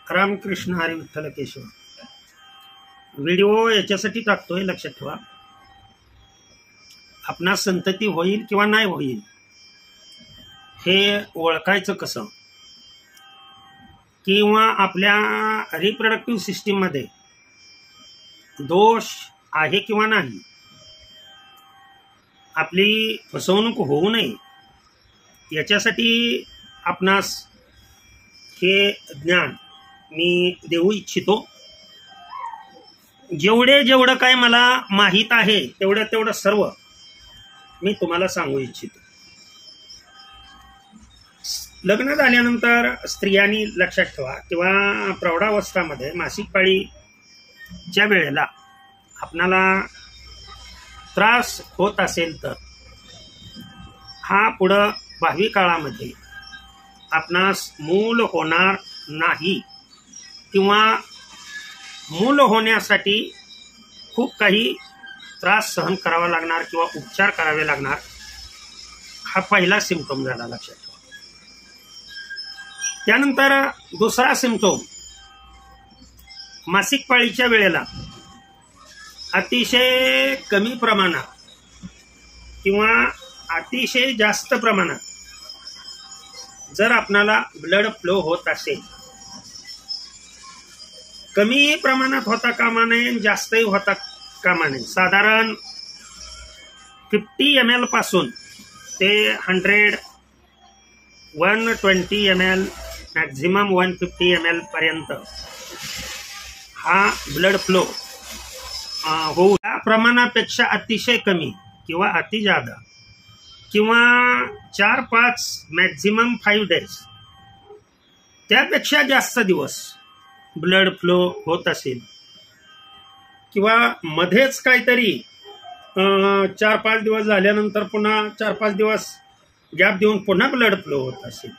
Ramakrishna Hari Vitthal Keshav. Video याच्यासाठी टाकतोय, लक्षात ठेवा. आपणा संतती होईल किंवा नाही होईल हे ओळखायचं कसं, किंवा आपल्या रिप्रोडक्टिव्ह सिस्टीम मध्ये दोष आहे किंवा नाही, आपली फसवणूक होऊ नये याच्यासाठी आपणास हे ज्ञान मी देऊ इच्छितो. जेवढं काय मला माहीत आहे तेवढं सर्व मी तुम्हाला सांगू इच्छितो. लग्न झाल्यानंतर स्त्रियांनी लक्षात ठेवा, किंवा प्रौढावस्थामध्ये मासिक पाळीच्या वेळेला आपणाला त्रास होत असेल तर हा पुढं भावी काळामध्ये आपणास मूल होणार नाही, किंवा मूल होण्यासाठी खूप काही त्रास सहन करावा लागणार किंवा उपचार करावे लागणार. हा पहिला सिम्पटम झाला, लक्षात ठेवा. त्यानंतर दुसरा सिम्पटम, मासिक पाळीच्या वेळेला अतिशय कमी प्रमाणात किंवा अतिशय जास्त प्रमाणात जर आपणाला ब्लड फ्लो होत असेल, कमी प्रमाणात होता कामा नये, जास्तही होता कामा नये. साधारण 50 ml पासून ते 100, 120 ml, मॅक्झिमम 150 ml पर्यंत हा ब्लड फ्लो होऊ. त्या प्रमाणापेक्षा अतिशय कमी किंवा अति जादा, किंवा 4-5 मॅक्झिमम 5 days त्यापेक्षा जास्त दिवस ब्लड फ्लो होत असेल, किंवा मध्येच काहीतरी 4-5 दिवस झाल्यानंतर पुन्हा 4-5 दिवस गॅप देऊन पुन्हा ब्लड फ्लो होत असेल,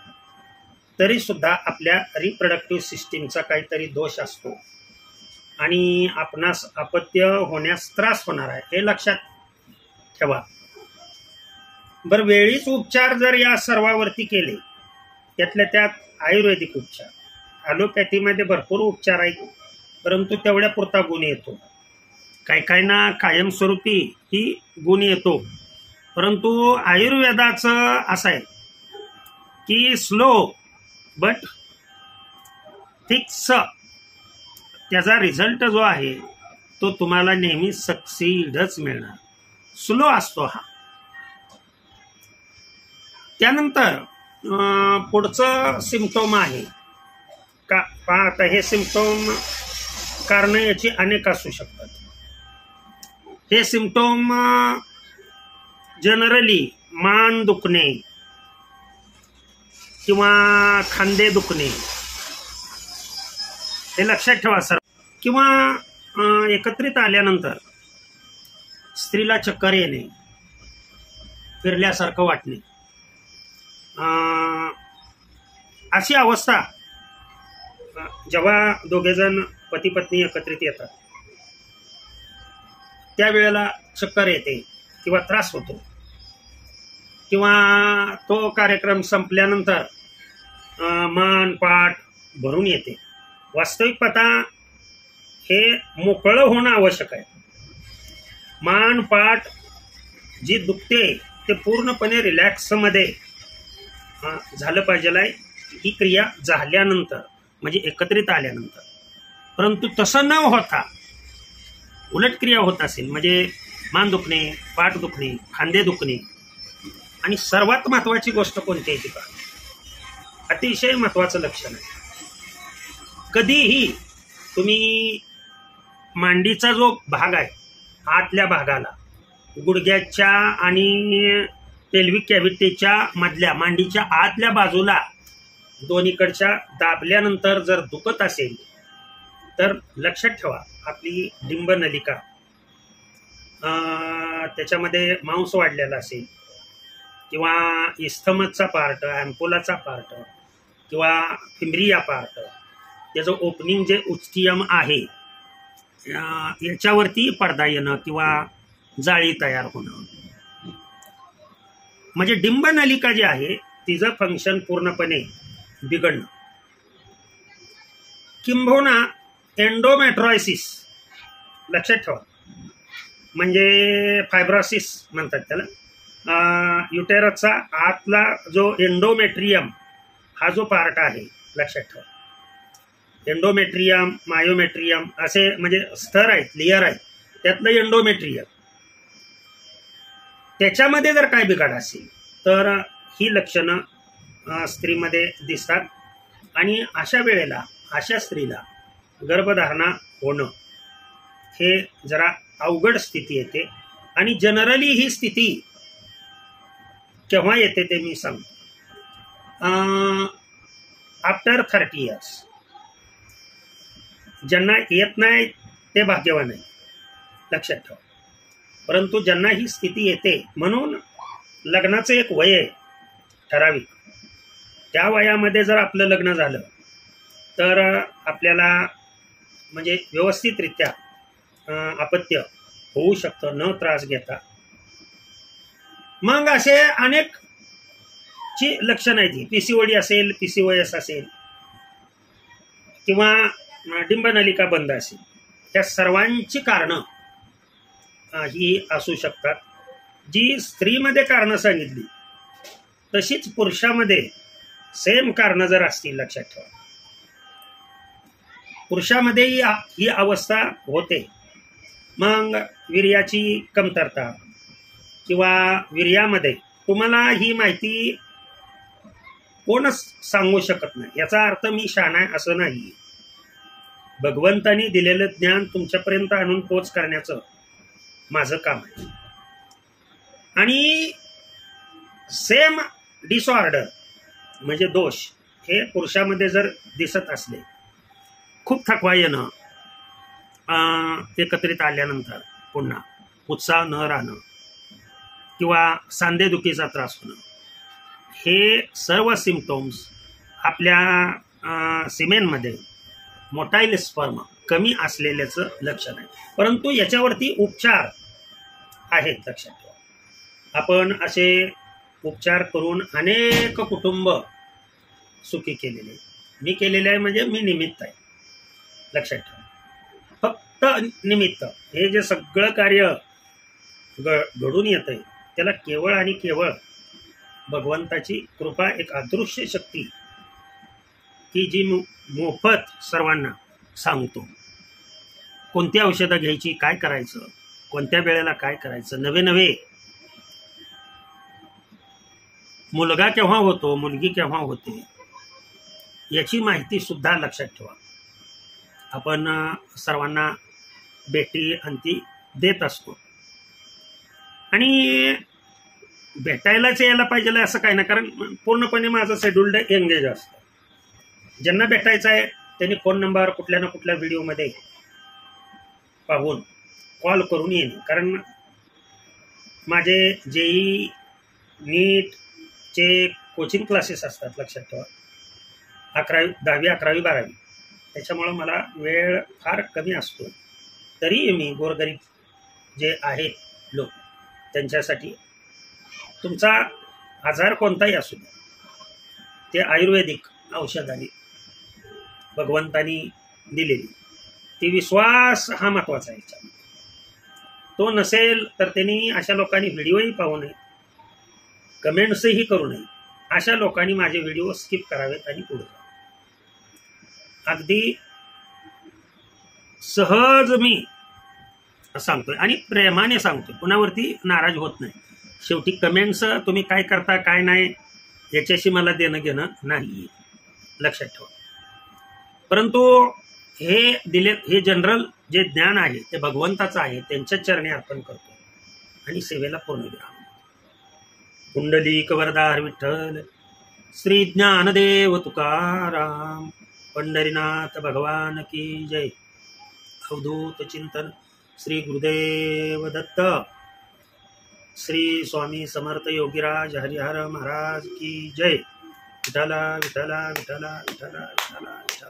तरी सुद्धा आपल्या रिप्रोडक्टिव्ह सिस्टीमचा काहीतरी दोष असतो आणि आपणास अपत्य होण्यास त्रास होणार आहे, हे लक्षात ठेवा. बरं, वेळीच उपचार जर या सर्वावरती केले, त्यातल्या त्यात आयुर्वेदिक उपचार, ॲलोपॅथीमध्ये भरपूर उपचार आहेत, परंतु तेवढ्या पुरता गुण येतो. काही ना कायमस्वरूपी ही गुण येतो, परंतु आयुर्वेदाचं असं आहे की स्लो बट फिक्स, त्याचा रिझल्ट जो आहे तो तुम्हाला नेहमी सक्सीडच मिळणार. स्लो असतो हा. त्यानंतर पुढचं सिम्पटम आहे का, आता हे सिम्पटम कारण याची अनेक असू शकतात. हे सिम्पटम जनरली मान दुखणे किंवा खांदे दुखणे, हे लक्षात ठेवा सर. किंवा एकत्रित आल्यानंतर स्त्रीला चक्कर येणे, फिरल्यासारखं वाटणे, अशी अवस्था जेव्हा दोघेजण पती पत्नी एकत्रित येतात त्यावेळेला चक्कर येते किंवा त्रास होतो, किंवा तो कार्यक्रम संपल्यानंतर मान पाठ भरून येते. वास्तविक पाहता हे मोकळं होणं आवश्यक आहे. मान पाठ जी दुखते ते पूर्णपणे रिलॅक्समध्ये झालं पाहिजे आहे, ही क्रिया झाल्यानंतर, म्हणजे एकत्रित आल्यानंतर. परंतु तसं न होता उलट क्रिया होत असेल, म्हणजे मान दुखणे, पाठ दुखणे, खांदे दुखणे, आणि सर्वात महत्वाची गोष्ट कोणती आहे का, अतिशय महत्वाचं लक्षण आहे. कधीही तुम्ही मांडीचा जो भाग आहे, आतल्या भागाला, गुडघ्याच्या आणि पेल्विक कॅव्हिटीच्या मधल्या, मांडीच्या आतल्या बाजूला दोन्हीकडच्या दाबल्यानंतर जर दुखत असेल तर लक्षात ठेवा आपली डिंब नलिका, त्याच्यामध्ये मांस वाढलेला असेल, किंवा इस्थमसचा पार्ट, अँपोलाचा पार्ट, किंवा फिम्ब्रिया पार्ट, त्याचं ओपनिंग जे उच्टियम आहे याच्यावरती पडदा येणं किंवा जाळी तयार होणं, म्हणजे डिंब नलिका जी आहे तिचं फंक्शन पूर्णपणे बिघडणं. किंबहुना एंडोमेट्रॉयसिस लक्षात ठेवा, म्हणजे फायब्रोसिस म्हणतात त्याला. युटेरसचा आतला जो एंडोमेट्रियम हा जो पार्ट आहे लक्षात ठेवा, एंडोमेट्रियम मायोमेट्रियम असे म्हणजे स्तर आहेत, लेयर आहेत, त्यातलं एंडोमेट्रियम, त्याच्यामध्ये जर काय बिघाड असेल तर ही लक्षणं स्त्रीमध्ये दिसतात. आणि अशा वेळेला अशा स्त्रीला गर्भधारणा होणं हे जरा अवघड स्थिती येते. आणि जनरली ही स्थिती केव्हा येते ते मी सांगतो. After 30 years. ज्यांना येत नाही ते भाग्यवान आहे लक्षात ठेवा. परंतु ज्यांना ही स्थिती येते, म्हणून लग्नाचं एक वय आहे ठराविक, त्या वयामध्ये जर आपलं लग्न झालं तर आपल्याला म्हणजे व्यवस्थितरित्या अपत्य होऊ शकतं न त्रास घेता. मग असे अनेक ची लक्षणं आहेत. पीसीओडी असेल, पीसीओएस असेल किंवा डिंबनलिका बंद असेल, त्या सर्वांची कारणं ही असू शकतात. जी स्त्रीमध्ये कारणं सांगितली तशीच पुरुषामध्ये सेम कारणं जर असतील लक्षात ठेवा. पुरुषामध्येही ही अवस्था होते. मग वीर्याची कमतरता किंवा वीर्यामध्ये, तुम्हाला ही माहिती कोणच सांगू शकत नाही, याचा अर्थ मी शहाणा आहे असं नाही. भगवंतानी दिलेलं ज्ञान तुमच्यापर्यंत आणून पोच करण्याचं माझं काम आहे. आणि सेम डिसऑर्डर म्हणजे दोष हे पुरुषामध्ये जर दिसत असले, खूप थकवा येणं, एकत्रित आल्यानंतर पुन्हा उत्साह न राहणं किंवा सांधेदुखीचा त्रास होणं, हे सर्व सिम्पटम्स आपल्या सिमेनमध्ये मोटाईल स्पर्म कमी असलेल्याचं लक्षण आहे. परंतु याच्यावरती उपचार आहेत लक्षात ठेवा. आपण असे उपचार करून अनेक कुटुंब सुखी केलेले, मी केलेले आहे म्हणजे मी निमित्त आहे लक्षात ठेवा. फक्त निमित्त. हे जे सगळं कार्य घडून येत आहे त्याला केवळ आणि केवळ भगवंताची कृपा, एक अदृश्य शक्ती की जी मोफत सर्वांना सांगतो. कोणती औषधं घ्यायची, काय करायचं, कोणत्या वेळेला काय करायचं, नवे नवे मुलगा केव्हा होतो, मुलगी केव्हा होते, याची माहिती सुद्धा लक्षात ठेवा. आपण सर्वांना भेटी अंती देत असतो आणि भेटायलाच यायला पाहिजे असं काही नाही, कारण पूर्णपणे माझं शेड्यूल्ड एंगेज असतं. ज्यांना भेटायचं आहे त्यांनी फोन नंबर कुठल्या ना कुठल्या व्हिडिओमध्ये पाहून कॉल करून येईल. कारण माझे जेई नीटचे कोचिंग क्लासेस असतात लक्षात ठेवा, 11वी 10वी 11वी 12वी, त्याच्यामुळं मला वेळ फार कमी असतो. तरी मी गोरगरीब जे आहेत लोक त्यांच्यासाठी तुमचा आजार कोणताही असू दे, ते आयुर्वेदिक औषधाने भगवंतानी दिलेली ती विश्वास हा महत्वाचा आहे. तो नसेल तर त्यांनी अशा लोकांनी व्हिडिओही पाहू नये, कमेंट्सही करू नये. अशा लोकांनी माझे व्हिडिओ स्किप करावेत आणि पुढे जावे. अगदी सहज मी सांगतोय आणि प्रेमाने सांगतोय, कुणावरती नाराज होत नाही. शेवटी कमेंट्स तुम्ही काय करता काय नाही याच्याशी मला देणं घेणं नाही लक्षात ठेवा. परंतु हे जनरल जे ज्ञान आहे ते भगवंताचं आहे, त्यांच्या चरणी अर्पण करतो आणि सेवेला पूर्ण विराम. पुंडलिक वरदार विठ्ठल श्री ज्ञानदेव तुकाराम, पंढरीनाथ भगवान की जय. अवधूत चिंतन श्री गुरुदेव दत्त, श्री स्वामी समर्थ योगीराज हरिहर महाराज की जय. विठ्ठला विठ्ठला विठ्ठला विठ्ठला विठ्ठला विठ्ठला.